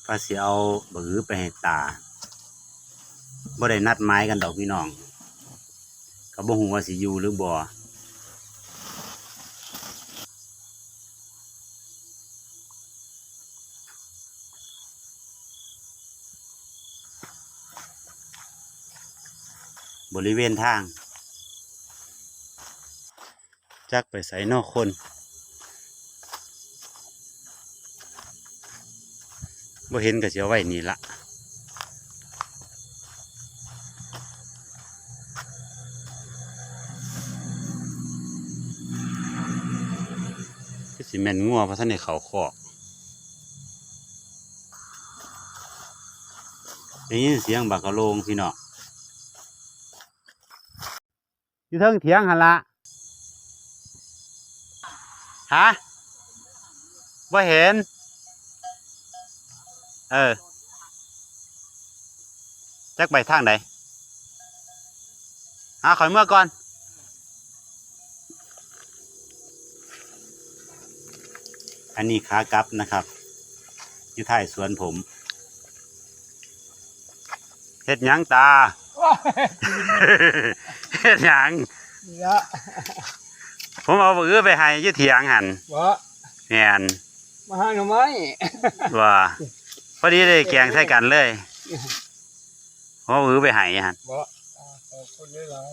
ว่าสิเอาบักอื้อไปให้ตาบ่ได้นัดหมายกันดอกพี่น้องก็บ่ฮู้ว่าสิอยู่หรือบ่บริเวณทางจักไปใส่นอกคนบ่เห็นก็สิเอาไว้นี่ละคือสิแม่นงัวเพราะท่านในเขาคอกได้ยินเสียงบักกะโลงพี่น้องอยู่เทิงเถียงหั่นละฮะบ่เห็นจักไปทางใดข่อยเมื่อก่อนอันนี้ขากลับนะครับอยู่ท้ายสวนผมเฮ็ดหยังตา เฮ็ดหยังผมเอาบื้อไปให้อยู่เถียงหันแม่นมาหาหน่อไม้ ว่าพอดีได้แกงใส่กันเลยผมเอาบื้อไปให้หันขอบคุณหลาย